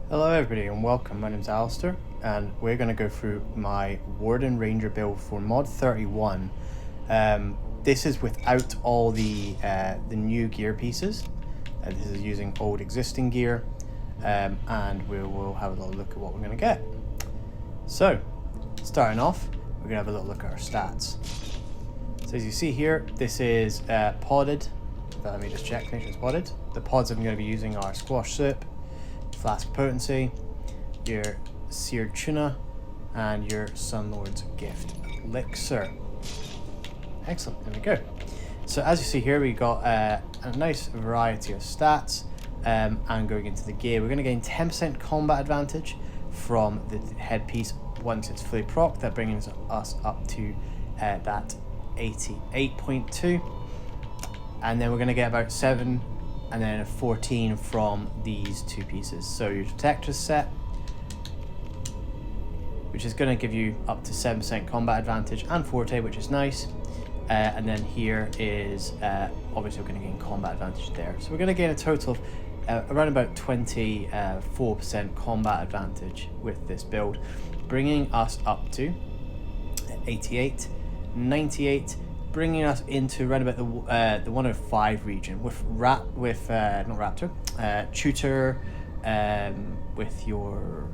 Hello everybody and welcome, my name's Alistair and we're going to go through my Warden Ranger build for mod 31. This is without all the new gear pieces. This is using old existing gear, and we will have a little look at what we're going to get. So, starting off, we're going to have a little look at our stats. So as you see here, this is podded. Let me just check, make sure it's podded. The pods I'm going to be using are Squash Soup, Flask Potency, your Seared Tuna, and your Sunlord's Gift Elixir. Excellent, there we go. So as you see here, we got a nice variety of stats, and going into the gear, we're going to gain 10% combat advantage from the headpiece once it's fully procced. That brings us up to that 88.2, and then we're going to get about 7 and then a 14 from these two pieces. So your detector set, which is going to give you up to 7% combat advantage, and forte, which is nice. And then here is obviously we're going to gain combat advantage there. So we're going to gain a total of around about 24% combat advantage with this build, bringing us up to 88, 98, bringing us into around about the 105 region with Tutor, with your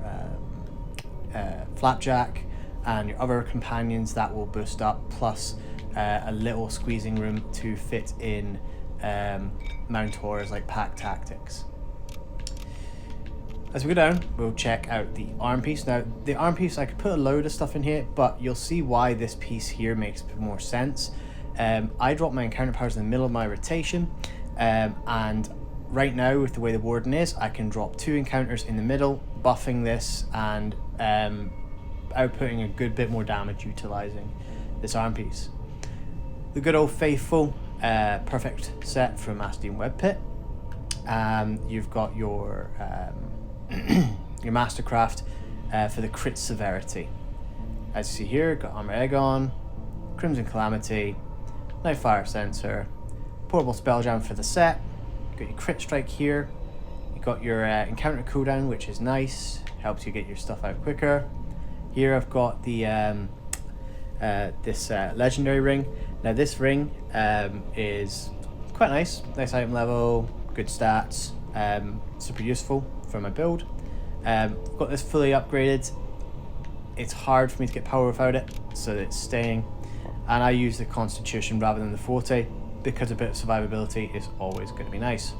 Flapjack and your other companions that will boost up, plus a little squeezing room to fit in Mountors like Pack Tactics. As we go down, we'll check out the arm piece. Now, the arm piece, I could put a load of stuff in here, but you'll see why this piece here makes more sense. I drop my encounter powers in the middle of my rotation, and right now, with the way the Warden is, I can drop 2 encounters in the middle, buffing this and outputting a good bit more damage utilizing this arm piece. The good old faithful perfect set from Masterdean Web Pit. You've got your your Mastercraft for the crit severity. As you see here, got Armor Aegon, Crimson Calamity, Night Fire Sensor, Portable Spelljam for the set. You've got your Crit Strike here. You've got your Encounter Cooldown, which is nice, helps you get your stuff out quicker. Here I've got the this Legendary Ring. Now this ring is quite nice item level, good stats, super useful for my build. I've got this fully upgraded. It's hard for me to get power without it, so it's staying. And I use the Constitution rather than the Forte because a bit of survivability is always going to be nice.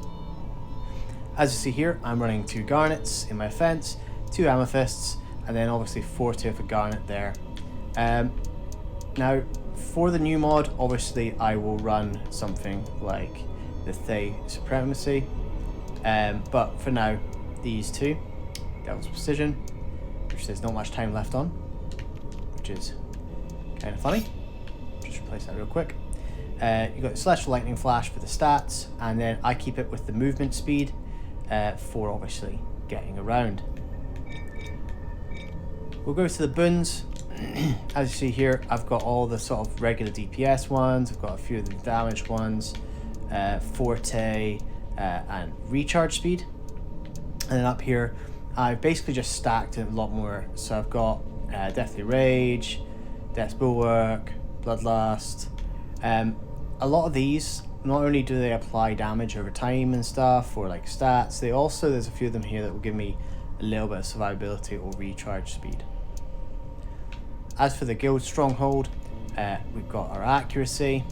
As you see here, I'm running 2 Garnets in my fence, 2 Amethysts, and then obviously Forte of a Garnet there. Now, for the new mod, obviously I will run something like the Thay Supremacy, but for now, these 2, Devil's Precision, which there's not much time left on, which is kind of funny. Just replace that real quick. You've got the Celestial Lightning Flash for the stats, and then I keep it with the movement speed for obviously getting around. We'll go to the boons. As you see here, I've got all the sort of regular DPS ones, I've got a few of the damage ones, Forte, and recharge speed. And then up here, I've basically just stacked it a lot more. So I've got Deathly Rage, Death's Bulwark, Bloodlust. A lot of these, not only do they apply damage over time and stuff, or like stats, they also, there's a few of them here that will give me a little bit of survivability or recharge speed. As for the Guild Stronghold, we've got our accuracy,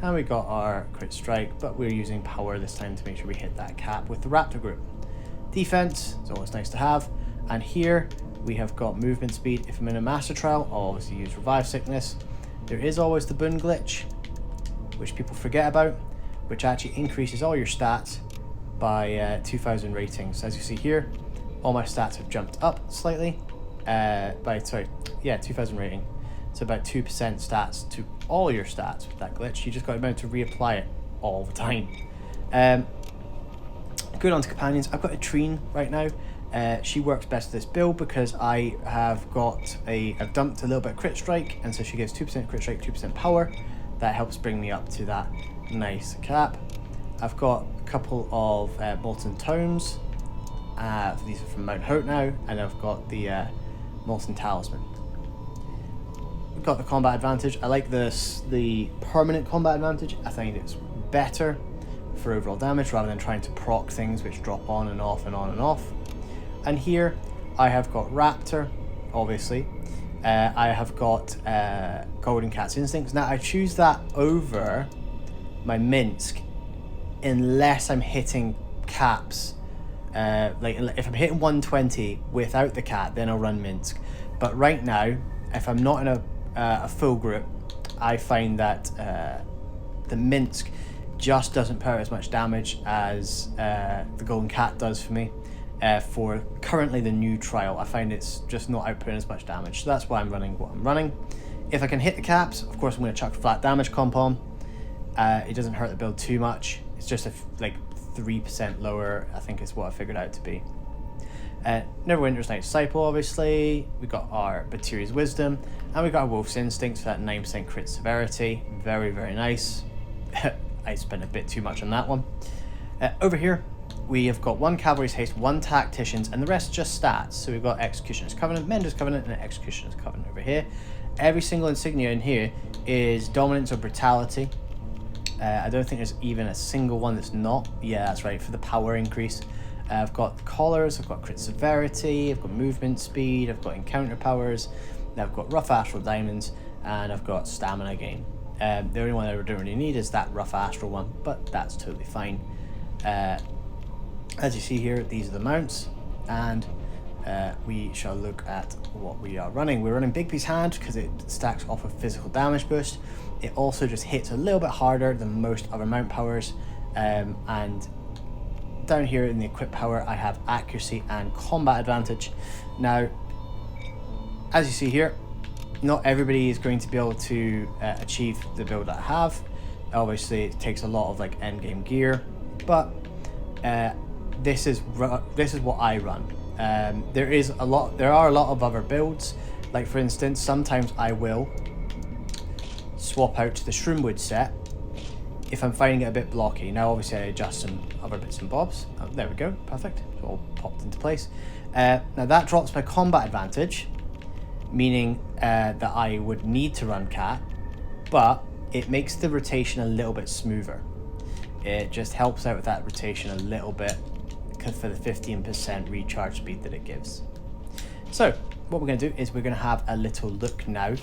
and we got our crit strike, but we're using power this time to make sure we hit that cap with the Raptor group. Defense is always nice to have, and here we have got movement speed. If I'm in a master trial, I'll obviously use Revive Sickness. There is always the boon glitch, which people forget about, which actually increases all your stats by 2,000 ratings. As you see here, all my stats have jumped up slightly by 2,000 rating. So about 2% stats to all your stats with that glitch. You just got to remember to reapply it all the time. Good on to companions. I've got a Trine right now. She works best with this build because I have got I've dumped a little bit of crit strike, and so she gives 2% crit strike, 2% power. That helps bring me up to that nice cap. I've got a couple of Molten Tomes, These are from Mount Hope now, and I've got the Molten Talisman. We've got the combat advantage. I like the permanent combat advantage. I think it's better for overall damage rather than trying to proc things which drop on and off and on and off. And here I have got Raptor, obviously. I have got Golden Cat's Instincts. Now I choose that over my Minsk unless I'm hitting caps. Like if I'm hitting 120 without the cat, then I'll run Minsk. But right now, if I'm not in a full group, I find that the Minsk just doesn't put out as much damage as the Golden Cat does for me. For currently the new trial, I find it's just not outputting as much damage. So that's why I'm running what I'm running. If I can hit the caps, of course I'm going to chuck flat damage comp on. It doesn't hurt the build too much. It's just like 3% lower, I think is what I figured out to be. Neverwinter's Night Disciple, obviously. We got our Batiria's Wisdom, and we got our Wolf's Instincts for that 9% crit severity. Very, very nice. I spent a bit too much on that one. Over here, we have got 1 Cavalry's Haste, 1 Tacticians, and the rest just stats. So we've got Executioner's Covenant, Mender's Covenant, and Executioner's Covenant over here. Every single insignia in here is Dominance or Brutality. I don't think there's even a single one that's not. Yeah, that's right, for the power increase. I've got collars, I've got crit severity, I've got movement speed, I've got encounter powers, I've got rough astral diamonds, and I've got stamina gain. The only one I don't really need is that rough astral one, but that's totally fine. As you see here, these are the mounts, and we shall look at what we are running. We're running Big Piece Hand because it stacks off a physical damage boost. It also just hits a little bit harder than most other mount powers, and down here in the equip power I have accuracy and combat advantage. Now, as you see here, not everybody is going to be able to achieve the build that I have. Obviously it takes a lot of like end game gear, but this is what I run. There are a lot of other builds. Like for instance, sometimes I will swap out to the Shroomwood set if I'm finding it a bit blocky. Now obviously I adjust some other bits and bobs. Oh, there we go, perfect, it's all popped into place. Now that drops my combat advantage, meaning that I would need to run Cat, but it makes the rotation a little bit smoother. It just helps out with that rotation a little bit for the 15% recharge speed that it gives. So what we're going to do is we're going to have a little look now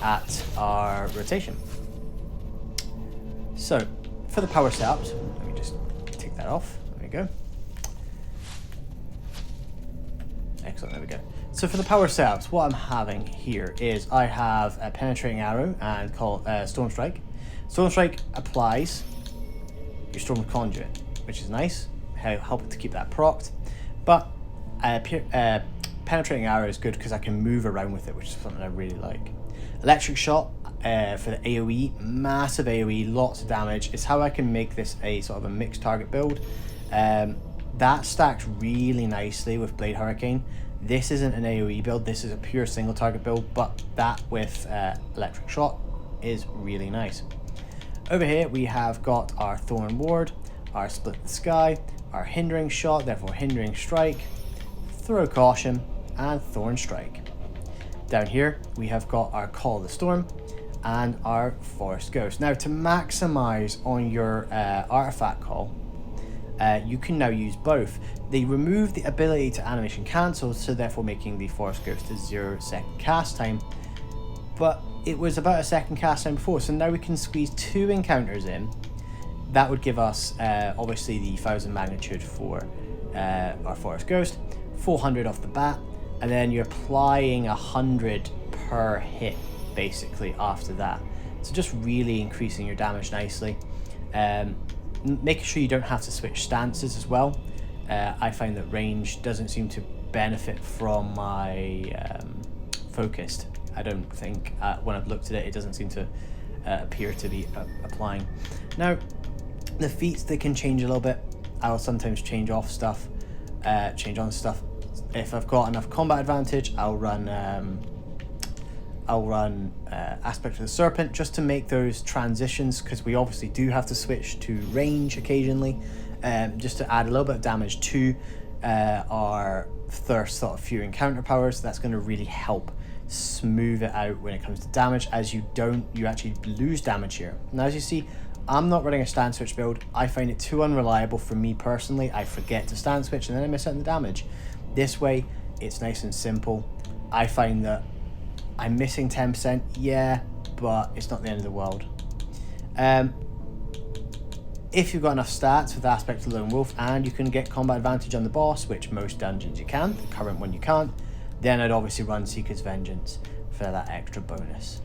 at our rotation. So for the power setups, let me just take that off. There we go. Excellent, there we go. So for the power setups, what I'm having here is I have a Penetrating Arrow and Storm Strike. Storm Strike applies your Storm Conduit, which is nice, helping to keep that procced. But Penetrating Arrow is good because I can move around with it, which is something I really like. Electric Shot for the AoE, massive AoE, lots of damage. It's how I can make this a sort of a mixed target build. That stacks really nicely with Blade Hurricane. This isn't an AoE build, this is a pure single target build, but that with Electric Shot is really nice. Over here we have got our Thorn Ward, our Split the Sky, our Hindering Shot, therefore Hindering Strike, Throw Caution, and Thorn Strike. Down here we have got our Call of the Storm and our Forest Ghost. Now to maximize on your artifact call, you can now use both. They remove the ability to animation cancel, so therefore making the Forest Ghost a 0-second cast time, but it was about a second cast time before, so now we can squeeze 2 encounters in. That would give us obviously the 1000 magnitude for our Forest Ghost, 400 off the bat, and then you're applying 100 per hit basically after that. So just really increasing your damage nicely. Making sure you don't have to switch stances as well. I find that range doesn't seem to benefit from my focused. I don't think when I've looked at it, it doesn't seem to appear to be applying. Now, the feats, they can change a little bit. I'll sometimes change off stuff, change on stuff. If I've got enough combat advantage, I'll run Aspect of the Serpent just to make those transitions, because we obviously do have to switch to range occasionally, just to add a little bit of damage to our thirst sort of few encounter powers. That's going to really help smooth it out when it comes to damage, as you actually lose damage here. Now, as you see, I'm not running a stand switch build. I find it too unreliable for me personally. I forget to stand switch and then I miss out on the damage. This way, it's nice and simple. I find that I'm missing 10%, yeah, but it's not the end of the world. If you've got enough stats with Aspect of Lone Wolf and you can get combat advantage on the boss, which most dungeons you can, the current one you can't, then I'd obviously run Seeker's Vengeance for that extra bonus.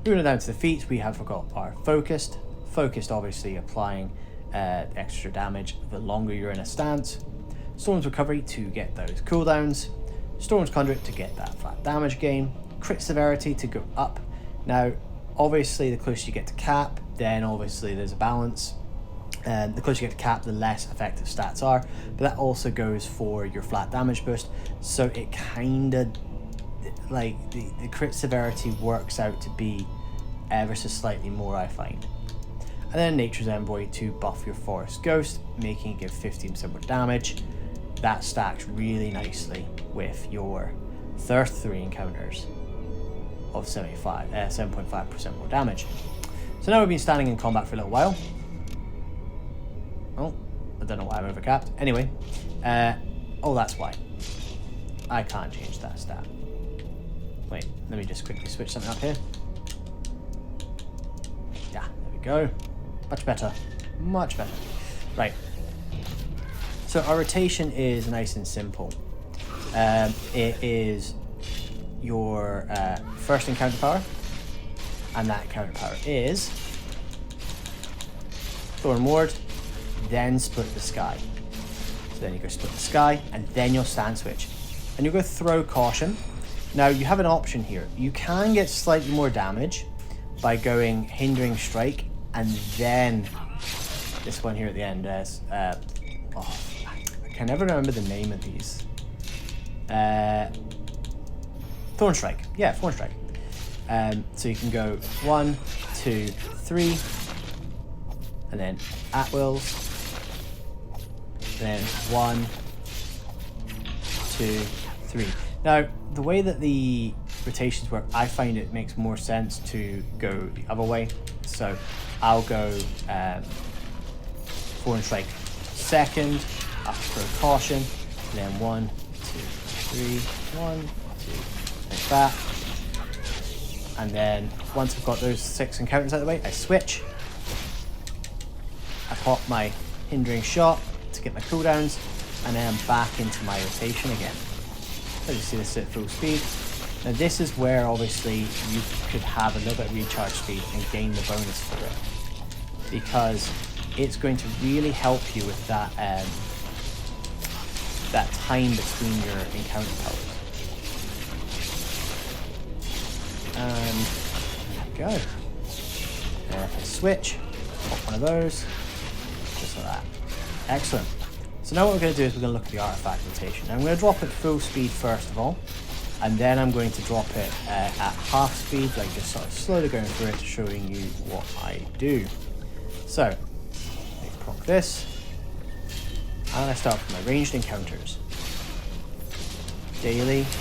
Moving down to the feats, we have got our Focused. Focused obviously applying extra damage the longer you're in a stance. Storm's Recovery to get those cooldowns. Storm's Conduit to get that flat damage gain. Crit Severity to go up. Now, obviously, the closer you get to cap, then obviously there's a balance. The closer you get to cap, the less effective stats are. But that also goes for your flat damage boost. So it kind of, like, the crit severity works out to be ever so slightly more, I find. And then Nature's Envoy to buff your Forest Ghost, making it give 15% more damage. That stacks really nicely with your Thirst 3 encounters of 7.5% more damage. So now we've been standing in combat for a little while. Oh, I don't know why I'm overcapped. Anyway, oh, that's why. I can't change that stat. Wait, let me just quickly switch something up here. Yeah, there we go. Much better. Much better. Right. So our rotation is nice and simple. It is your first encounter power, and that encounter power is Thorn Ward, then Split the Sky. So then you go Split the Sky, and then you'll stand switch. And you'll go Throw Caution. Now you have an option here. You can get slightly more damage by going Hindering Strike, and then this one here at the end is, I can never remember the name of these. Thorn Strike. Yeah, Thorn Strike. So you can go 1, 2, 3, and then at wills. Then 1, 2, 3. Now, the way that the rotations work, I find it makes more sense to go the other way. So I'll go Thorn Strike second, up for a caution, then 1, 2, 3, 1, 2, like that. And then once I've got those 6 encounters out of the way, I switch. I pop my Hindering Shot to get my cooldowns, and then I'm back into my rotation again. So you see this at full speed. Now this is where obviously you could have a little bit of recharge speed and gain the bonus for it, because it's going to really help you with that that time between your encounter powers. And there we go. And if I switch, pop one of those, just like that. Excellent. So now what we're going to do is we're going to look at the artifact rotation. Now I'm going to drop it full speed first of all, and then I'm going to drop it at half speed, like just sort of slowly going through it, showing you what I do. So, let's proc this, and I start with my ranged encounters. Daily, 1,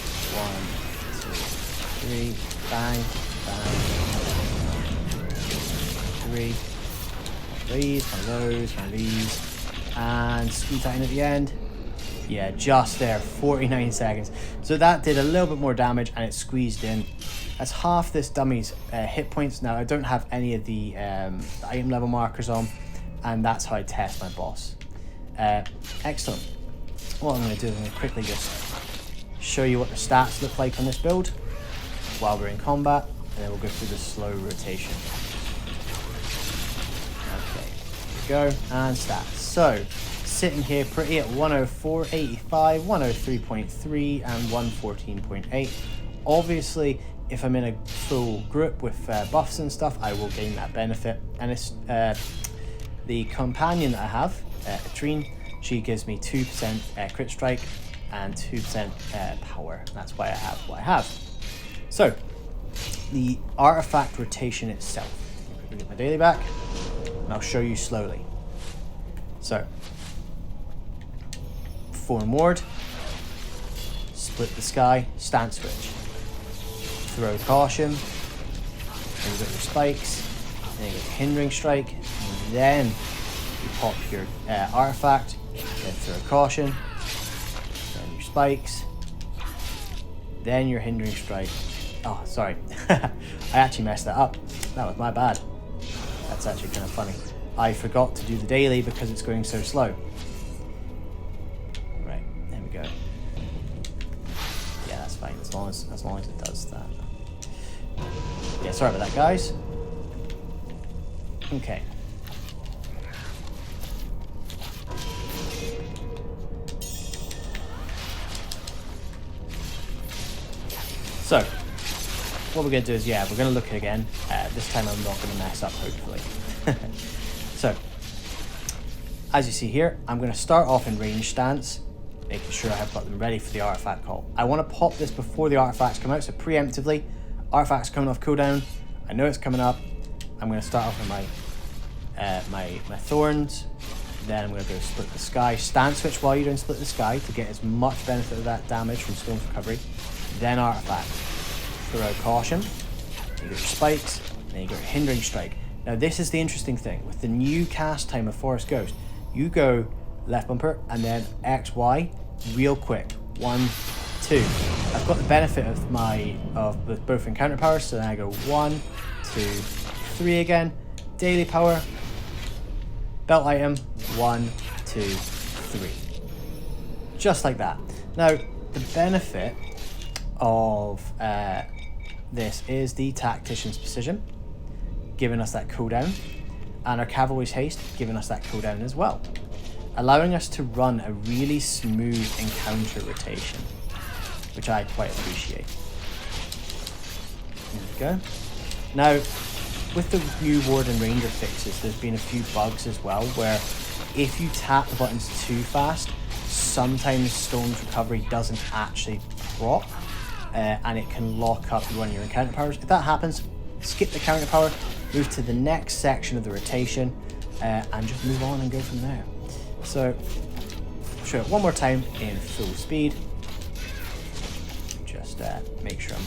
2, 3, bang, bang, 3, one of these, one of those, one of these, and squeeze that in at the end. Yeah, just there, 49 seconds. So that did a little bit more damage, and it squeezed in. That's half this dummy's hit points. Now I don't have any of the item level markers on, and that's how I test my boss. Excellent. What I'm going to do is I'm going to quickly just show you what the stats look like on this build while we're in combat, and then we'll go through the slow rotation. Okay, here we go, and stats. So, sitting here pretty at 104.85, 103.3, and 114.8. Obviously, if I'm in a full group with buffs and stuff, I will gain that benefit. And it's the companion that I have, Atrine, she gives me 2% crit strike and 2% power. That's why I have what I have. So, the artifact rotation itself. I'll get my daily back, and I'll show you slowly. So, Thorn Ward, Split the Sky, Stance Switch, Throw Caution, then you got your spikes, then you get your Hindering Strike, and then you pop your artifact, then Throw Caution, then your spikes, then your Hindering Strike. Oh, sorry, I actually messed that up. That was my bad. That's actually kind of funny. I forgot to do the daily because it's going so slow. Right, there we go. Yeah, that's fine, as long as it does that. Yeah, sorry about that, guys. Okay. So, what we're going to do is, yeah, we're going to look at it again. This time I'm not going to mess up, hopefully. So, as you see here, I'm going to start off in range stance, making sure I have got them ready for the artifact call. I want to pop this before the artifacts come out, so preemptively, artifacts coming off cooldown, I know it's coming up, I'm going to start off with my thorns, then I'm going to go Split the Sky, Stance Switch while you're doing Split the Sky to get as much benefit of that damage from Storm's Recovery, then artifact, Throw Caution, you get your spikes, then you get your Hindering Strike. Now this is the interesting thing, with the new cast time of Forest Ghost, you go left bumper and then XY real quick, 1, 2. I've got the benefit of both encounter powers, so then I go 1, 2, 3 again, daily power, belt item, 1, 2, 3. Just like that. Now the benefit of this is the Tactician's Precision, giving us that cooldown, and our Cavalry's Haste giving us that cooldown as well, allowing us to run a really smooth encounter rotation, which I quite appreciate. There we go. Now, with the new Warden Ranger fixes, there's been a few bugs as well, where if you tap the buttons too fast, sometimes Storm's Recovery doesn't actually proc, and it can lock up one of your encounter powers. If that happens, skip the counter power, move to the next section of the rotation, and just move on and go from there. So, show it one more time in full speed. Just make sure I'm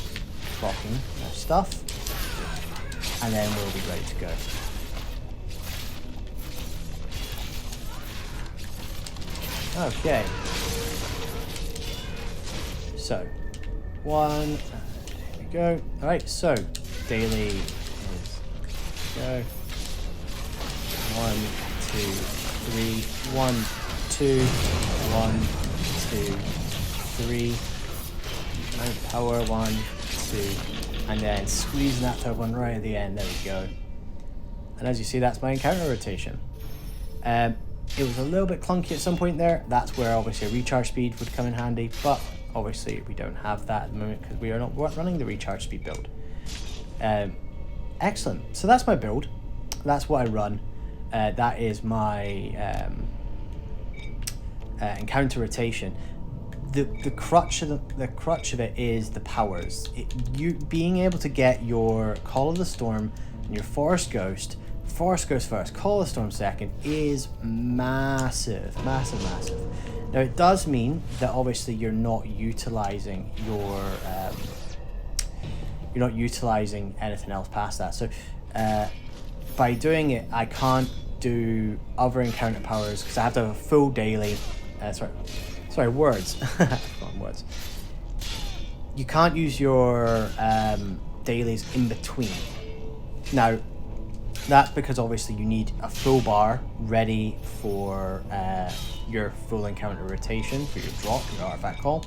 blocking my stuff, and then we'll be ready to go. Okay. So, there we go. Alright, so, daily is go. 1, 2, 3, 1, 2, 1, 2, 3. Mount power, 1, 2, and then squeezing that third one right at the end. There we go. And as you see, that's my encounter rotation. It was a little bit clunky at some point there. That's where obviously a recharge speed would come in handy, but obviously we don't have that at the moment because we are not running the recharge speed build. Excellent. So that's my build. That's what I run. That is my encounter rotation. The crutch of it is the powers. You being able to get your Call of the Storm and your Forest Ghost first, Call of the Storm second, is massive. Now it does mean that obviously you're not utilizing anything else past that. So by doing it, I can't do other encounter powers because I have to have a full daily. Words. Words. You can't use your dailies in between. Now, that's because obviously you need a full bar ready for your full encounter rotation for your drop, your artifact call,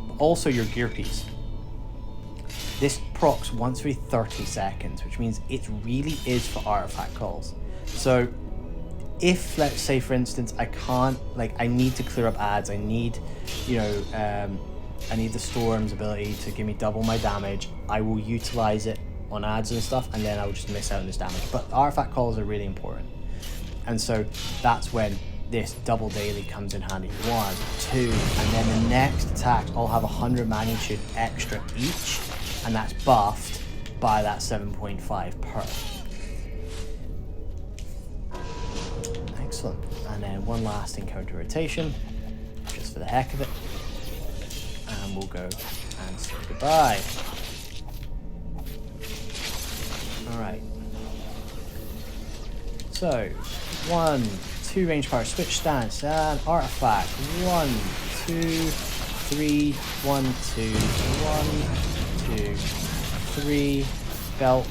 but also your gear piece. This procs once every 30 seconds, which means it really is for artifact calls. So if, let's say for instance, I need to clear up ads, I need the Storm's ability to give me double my damage, I will utilize it on ads and stuff, and then I will just miss out on this damage. But artifact calls are really important. And so that's when this double daily comes in handy. 1, 2, and then the next attacks all have 100 magnitude extra each, and that's buffed by that 7.5 per. Excellent. And then one last encounter rotation, just for for the heck of it. And we'll go and say goodbye. Alright. So, 1, 2 range power, switch stance, and artifact. 1, 2, 3, 1, 2, 1, 2, 3, belt,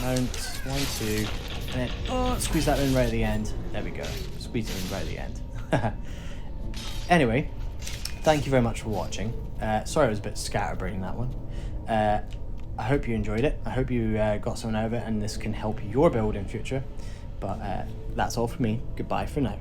mount, 1, 2, and then, oh, squeeze that in right at the end. There we go. Squeeze it in right at the end. Anyway, thank you very much for watching. Sorry I was a bit scatterbrained that one. I hope you enjoyed it. I hope you got something out of it and this can help your build in future. But that's all from me. Goodbye for now.